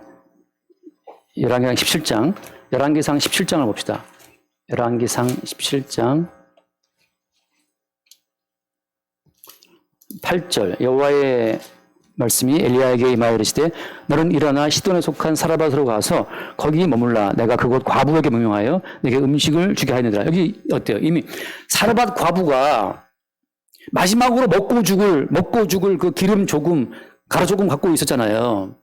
열왕기상 17장 열왕기상 17장을 봅시다. 열왕기상 17장 8절 여호와의 말씀이 엘리야에게 임하여 이르시되 너는 일어나 시돈에 속한 사르밧으로 가서 거기 머물라. 내가 그곳 과부에게 명령하여 내게 음식을 주게 하였느니라. 여기 어때요? 이미 사르밧 과부가 마지막으로 먹고 죽을 그 기름 조금 가루 조금 갖고 있었잖아요.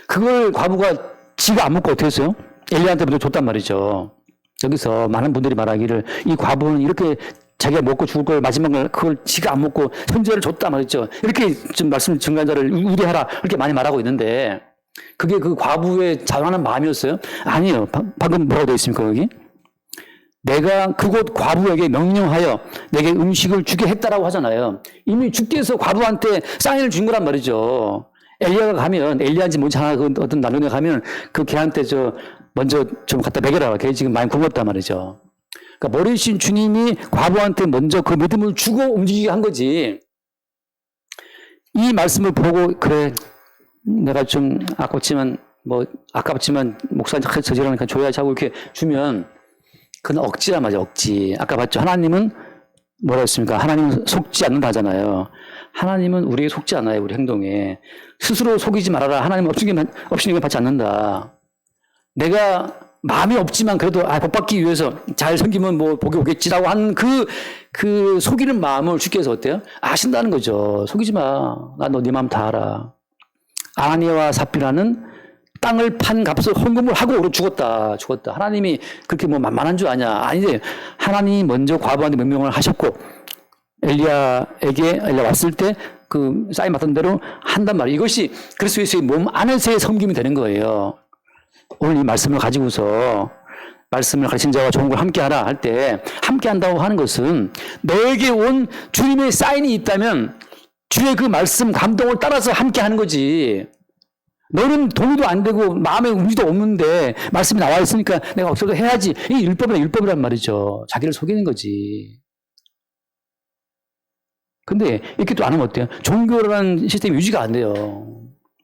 그걸 과부가 지가 안 먹고 어떻게 했어요? 엘리야한테 먼저 줬단 말이죠. 여기서 많은 분들이 말하기를 이 과부는 이렇게 자기가 먹고 죽을 걸 마지막을 그걸 지가 안 먹고 현재를 줬다 말했죠. 이렇게 좀 말씀 증거자를 우대하라 이렇게 많이 말하고 있는데 그게 그 과부의 자원하는 마음이었어요? 아니에요. 방금 뭐라고 되어 있습니까 여기? 내가 그곳 과부에게 명령하여 내게 음식을 주게 했다라고 하잖아요. 이미 주께서 과부한테 사인을 준 거란 말이죠. 엘리야가 가면 엘리야인지 뭔지 하나 어떤 나중에 가면 그 걔한테 먼저 좀 갖다 먹여라. 걔 지금 많이 굶었단 말이죠. 그러니까 머리신 주님이 과부한테 먼저 그 믿음을 주고 움직이게 한 거지. 이 말씀을 보고 그래 내가 좀 아깝지만 목사님 저지르니까 줘야지 하고 이렇게 주면 그건 억지란 말이야 억지. 아까 봤죠. 하나님은 뭐라 했습니까? 하나님은 속지 않는다 하잖아요. 하나님은 우리에게 속지 않아요. 우리 행동에. 스스로 속이지 말아라. 하나님은 없으니까 받지 않는다. 내가 마음이 없지만 그래도 복 받기 위해서 잘 섬기면 뭐 복이 오겠지라고 하는 그 속이는 마음을 주께서 어때요? 아신다는 거죠. 속이지 마. 나 너 네 마음 다 알아. 아나니아와 삽비라는 땅을 판 값을 헌금을 하고 죽었다. 하나님이 그렇게 뭐 만만한 줄 아냐? 아니지. 하나님이 먼저 과부한테 명령을 하셨고 엘리야 왔을 때 그 사인 받은 대로 한단 말이에요. 이것이 그리스도 예수의 몸 안에서의 섬김이 되는 거예요. 오늘 이 말씀을 가지고서 말씀을 가르친 자와 좋은 걸 함께하라 할 때 함께한다고 하는 것은 너에게 온 주님의 사인이 있다면 주의 그 말씀 감동을 따라서 함께하는 거지. 너는 동의도 안 되고 마음의 움직임도 없는데 말씀이 나와 있으니까 내가 어떻게 해야지. 이게 율법이란 말이죠. 자기를 속이는 거지. 근데 이렇게 또 안 하면 어때요? 종교라는 시스템이 유지가 안 돼요.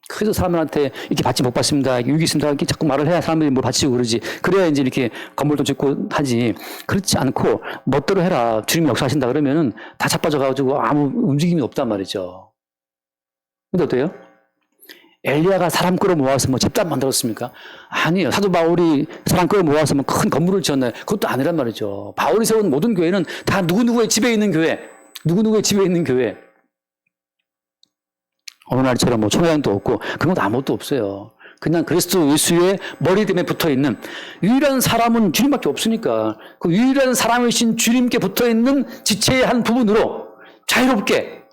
그래서 사람들한테 이렇게 받지 못 받습니다. 유익 있습니다. 이렇게 자꾸 말을 해야 사람들이 뭘 받치고 그러지. 그래야 이제 이렇게 건물도 짓고 하지. 그렇지 않고 멋대로 해라. 주님이 역사하신다 그러면은 다 자빠져가지고 아무 움직임이 없단 말이죠. 근데 어때요? 엘리야가 사람 끌어모아서 뭐 집단 만들었습니까? 아니에요. 사도 바울이 사람 끌어모아서 뭐 큰 건물을 지었나요? 그것도 아니란 말이죠. 바울이 세운 모든 교회는 다 누구누구의 집에 있는 교회. 어느 날처럼 뭐 총회장도 없고 그런 것도 아무것도 없어요. 그냥 그리스도 예수의 머리됨에 붙어있는 유일한 사람은 주님밖에 없으니까 그 유일한 사람이신 주님께 붙어있는 지체의 한 부분으로 자유롭게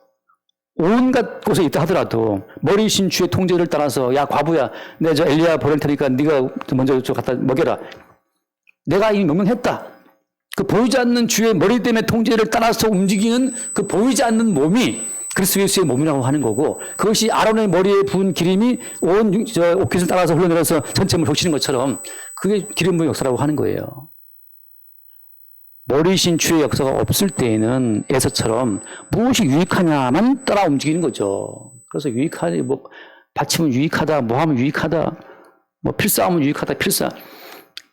온갖 곳에 있다 하더라도 머리신 주의 통제를 따라서 야 과부야 내가 저 엘리야 보낼 테니까 네가 먼저 저 갖다 먹여라. 내가 이미 명령했다. 그 보이지 않는 주의 머리됨의 통제를 따라서 움직이는 그 보이지 않는 몸이 그리스도 예수의 몸이라고 하는 거고 그것이 아론의 머리에 부은 기름이 온 옷깃을 따라서 흘러내려서 전체 몸을 적시는 것처럼 그게 기름 부은 역사라고 하는 거예요. 머리신 주의 역사가 없을 때에는 에서처럼 무엇이 유익하냐만 따라 움직이는 거죠. 그래서 유익하니 뭐 바치면 유익하다, 뭐 하면 유익하다, 뭐 필사하면 유익하다, 필사.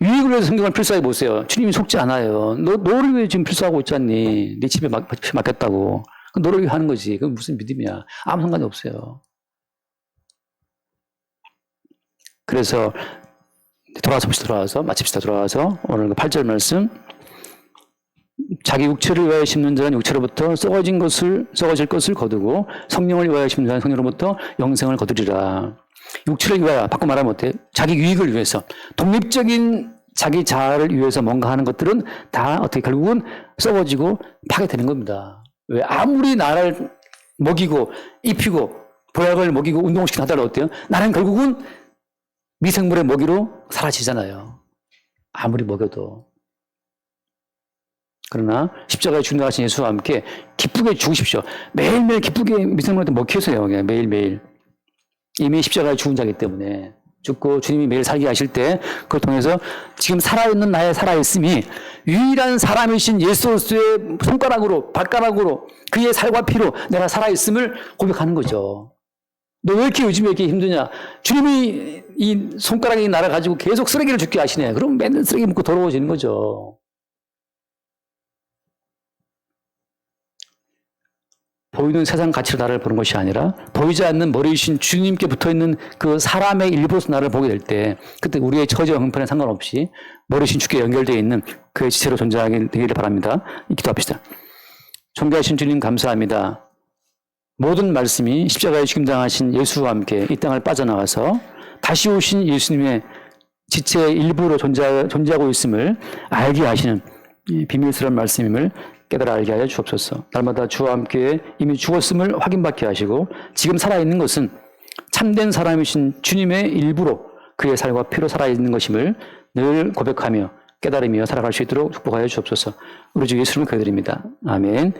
유익을 위해서 성경을 필사해 보세요. 주님이 속지 않아요. 너를 위해 지금 필사하고 있잖니. 네 집에 맡겼다고. 너를 위해 하는 거지. 그건 무슨 믿음이야. 아무 상관이 없어요. 그래서 마칩시다. 돌아와서 오늘 그 8절 말씀. 자기 육체를 위하여 심는 자는 육체로부터 썩어질 것을 거두고 성령을 위하여 심는 자는 성령으로부터 영생을 거두리라. 육체를 위하여, 바꿔 말하면 어때요? 자기 유익을 위해서, 독립적인 자기 자아를 위해서 뭔가 하는 것들은 다 어떻게 결국은 썩어지고 파괴되는 겁니다. 왜? 아무리 나를 먹이고 입히고 보약을 먹이고 운동시키고 하더라도 어때요? 나는 결국은 미생물의 먹이로 사라지잖아요. 아무리 먹여도. 그러나 십자가에 죽는다하신 예수와 함께 기쁘게 죽으십시오. 매일매일 기쁘게 미생물한테 먹히세요. 그냥 매일매일. 이미 십자가에 죽은 자이기 때문에 죽고 주님이 매일 살게 하실 때 그걸 통해서 지금 살아있는 나의 살아있음이 유일한 사람이신 예수의 손가락으로 발가락으로 그의 살과 피로 내가 살아있음을 고백하는 거죠. 너 왜 이렇게 요즘에 이렇게 힘드냐? 주님이 이 손가락이 나를 가지고 계속 쓰레기를 줍게 하시네. 그럼 맨날 쓰레기 먹고 더러워지는 거죠. 보이는 세상 가치로 나를 보는 것이 아니라 보이지 않는 머리이신 주님께 붙어있는 그 사람의 일부로서 나를 보게 될 때 그때 우리의 처지와 형편에 상관없이 머리이신 주께 연결되어 있는 그의 지체로 존재하게 되기를 바랍니다. 기도합시다. 존귀하신 주님 감사합니다. 모든 말씀이 십자가에 죽임당하신 예수와 함께 이 땅을 빠져나와서 다시 오신 예수님의 지체의 일부로 존재하고 있음을 알게 하시는 비밀스러운 말씀임을 깨달아 알게 하여 주옵소서. 날마다 주와 함께 이미 죽었음을 확인받게 하시고 지금 살아있는 것은 참된 사람이신 주님의 일부로 그의 살과 피로 살아있는 것임을 늘 고백하며 깨달으며 살아갈 수 있도록 축복하여 주옵소서. 우리 주 예수님을 기도드립니다. 아멘.